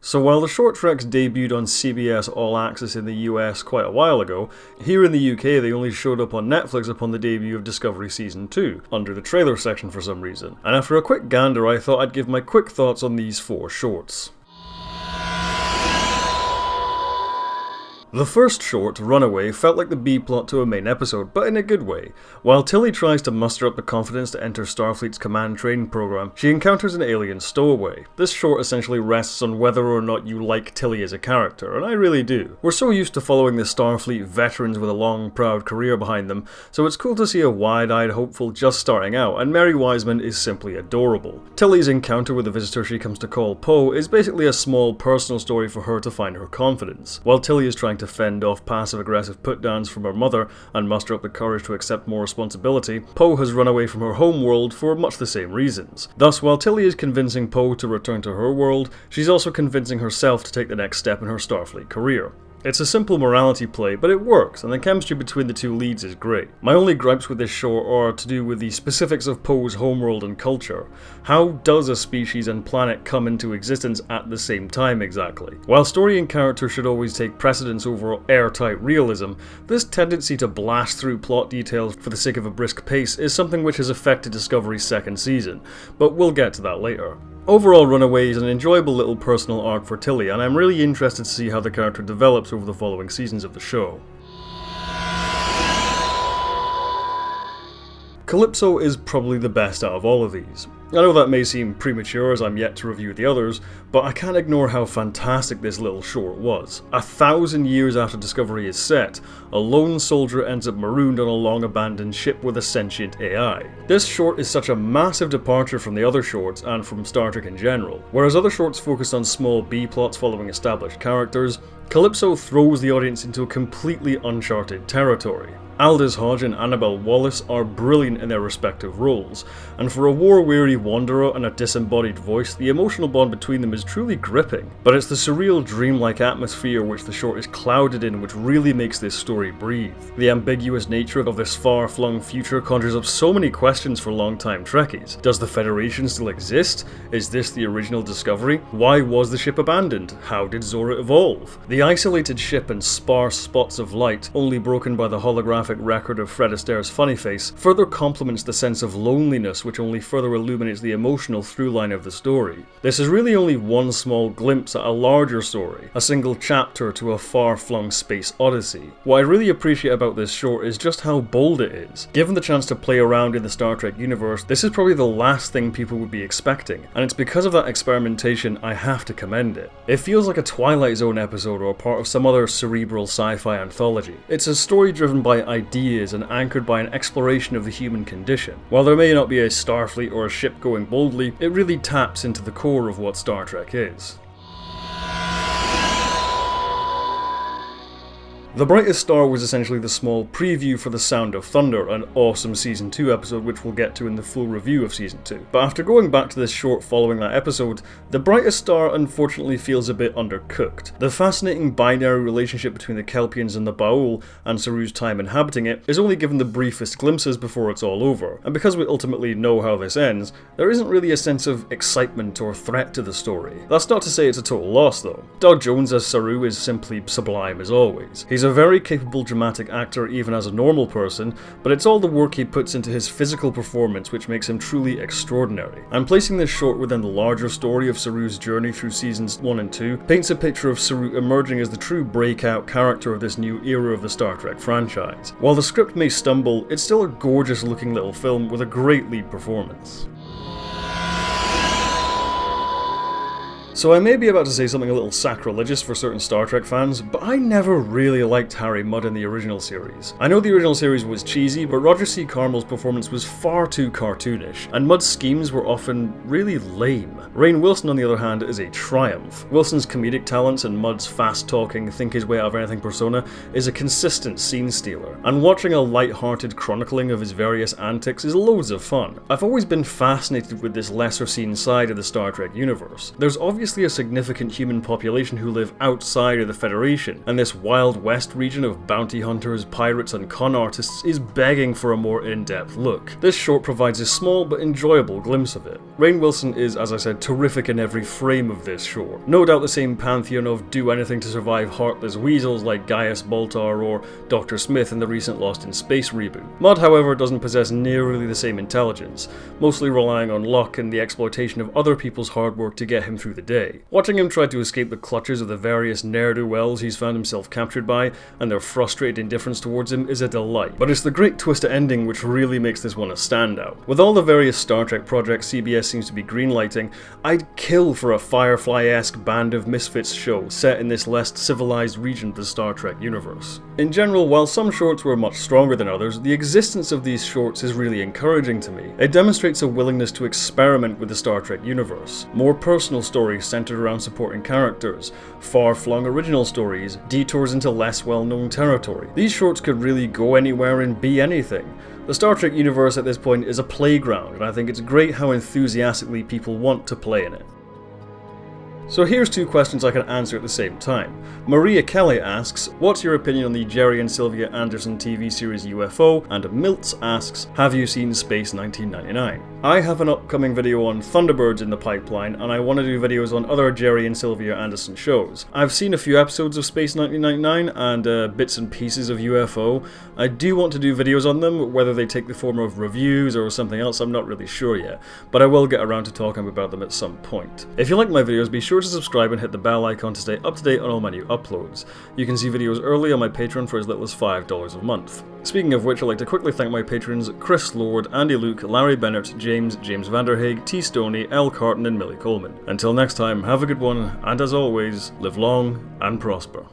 So while the short treks debuted on CBS All Access in the US quite a while ago, here in the UK they only showed up on Netflix upon the debut of Discovery Season 2, under the trailer section for some reason. And after a quick gander I thought I'd give my quick thoughts on these 4 shorts. The first short, Runaway, felt like the B-plot to a main episode, but in a good way. While Tilly tries to muster up the confidence to enter Starfleet's command training program, she encounters an alien stowaway. This short essentially rests on whether or not you like Tilly as a character, and I really do. We're so used to following the Starfleet veterans with a long, proud career behind them, so it's cool to see a wide-eyed hopeful just starting out, and Mary Wiseman is simply adorable. Tilly's encounter with the visitor she comes to call Poe is basically a small personal story for her to find her confidence. While Tilly is trying to fend off passive-aggressive put-downs from her mother and muster up the courage to accept more responsibility, Poe has run away from her home world for much the same reasons. Thus, while Tilly is convincing Poe to return to her world, she's also convincing herself to take the next step in her Starfleet career. It's a simple morality play, but it works, and the chemistry between the two leads is great. My only gripes with this short are to do with the specifics of Poe's homeworld and culture. How does a species and planet come into existence at the same time exactly? While story and character should always take precedence over airtight realism, this tendency to blast through plot details for the sake of a brisk pace is something which has affected Discovery's second season, but we'll get to that later. Overall, Runaway is an enjoyable little personal arc for Tilly, and I'm really interested to see how the character develops over the following seasons of the show. Calypso is probably the best out of all of these. I know that may seem premature as I'm yet to review the others, but I can't ignore how fantastic this little short was. 1,000 years after Discovery is set, a lone soldier ends up marooned on a long-abandoned ship with a sentient AI. This short is such a massive departure from the other shorts and from Star Trek in general. Whereas other shorts focus on small B-plots following established characters, Calypso throws the audience into a completely uncharted territory. Aldous Hodge and Annabelle Wallis are brilliant in their respective roles, and for a war-weary wanderer and a disembodied voice, the emotional bond between them is truly gripping. But it's the surreal, dreamlike atmosphere which the short is clouded in which really makes this story breathe. The ambiguous nature of this far-flung future conjures up so many questions for long-time Trekkies. Does the Federation still exist? Is this the original Discovery? Why was the ship abandoned? How did Zora evolve? The isolated ship and sparse spots of light, only broken by the holographic record of Fred Astaire's funny face, further complements the sense of loneliness which only further illuminates the emotional through line of the story. This is really only one small glimpse at a larger story, a single chapter to a far-flung space odyssey. What I really appreciate about this short is just how bold it is. Given the chance to play around in the Star Trek universe, this is probably the last thing people would be expecting, and it's because of that experimentation I have to commend it. It feels like a Twilight Zone episode or part of some other cerebral sci-fi anthology. It's a story driven by ideas and anchored by an exploration of the human condition. While there may not be a Starfleet or a ship going boldly, it really taps into the core of what Star Trek is. The Brightest Star was essentially the small preview for The Sound of Thunder, an awesome Season 2 episode which we'll get to in the full review of Season 2. But after going back to this short following that episode, The Brightest Star unfortunately feels a bit undercooked. The fascinating binary relationship between the Kelpians and the Baul, and Saru's time inhabiting it, is only given the briefest glimpses before it's all over, and because we ultimately know how this ends, there isn't really a sense of excitement or threat to the story. That's not to say it's a total loss though. Doug Jones as Saru is simply sublime as always. He's a very capable dramatic actor even as a normal person, but it's all the work he puts into his physical performance which makes him truly extraordinary. And placing this short within the larger story of Saru's journey through seasons 1 and 2 paints a picture of Saru emerging as the true breakout character of this new era of the Star Trek franchise. While the script may stumble, it's still a gorgeous looking little film with a great lead performance. So I may be about to say something a little sacrilegious for certain Star Trek fans, but I never really liked Harry Mudd in the original series. I know the original series was cheesy, but Roger C. Carmel's performance was far too cartoonish, and Mudd's schemes were often really lame. Rainn Wilson, on the other hand, is a triumph. Wilson's comedic talents and Mudd's fast-talking, think-his-way-out-of-anything persona is a consistent scene-stealer, and watching a light-hearted chronicling of his various antics is loads of fun. I've always been fascinated with this lesser-seen side of the Star Trek universe. There's obviously obviously a significant human population who live outside of the Federation, and this Wild West region of bounty hunters, pirates, and con artists is begging for a more in-depth look. This short provides a small but enjoyable glimpse of it. Rainn Wilson is, as I said, terrific in every frame of this short. No doubt the same pantheon of do-anything-to-survive heartless weasels like Gaius Baltar or Dr. Smith in the recent Lost in Space reboot. Mudd, however, doesn't possess nearly the same intelligence, mostly relying on luck and the exploitation of other people's hard work to get him through the day. Watching him try to escape the clutches of the various ne'er-do-wells he's found himself captured by, and their frustrated indifference towards him, is a delight. But it's the great twist ending which really makes this one a standout. With all the various Star Trek projects CBS seems to be greenlighting, I'd kill for a Firefly-esque band of misfits show set in this less civilized region of the Star Trek universe. In general, while some shorts were much stronger than others, the existence of these shorts is really encouraging to me. It demonstrates a willingness to experiment with the Star Trek universe. More personal stories centered around supporting characters, far-flung original stories, detours into less well-known territory. These shorts could really go anywhere and be anything. The Star Trek universe at this point is a playground, and I think it's great how enthusiastically people want to play in it. So here's two questions I can answer at the same time. Maria Kelly asks, what's your opinion on the Jerry and Sylvia Anderson TV series UFO? And Miltz asks, have you seen Space 1999? I have an upcoming video on Thunderbirds in the pipeline, and I want to do videos on other Jerry and Sylvia Anderson shows. I've seen a few episodes of Space 1999 and bits and pieces of UFO. I do want to do videos on them, whether they take the form of reviews or something else, I'm not really sure yet, but I will get around to talking about them at some point. If you like my videos, be sure to subscribe and hit the bell icon to stay up to date on all my new uploads. You can see videos early on my Patreon for as little as $5 a month. Speaking of which, I'd like to quickly thank my patrons Chris Lord, Andy Luke, Larry Bennett, James Vanderhaeg, T. Stoney, L. Carton, and Millie Coleman. Until next time, have a good one, and as always, live long and prosper.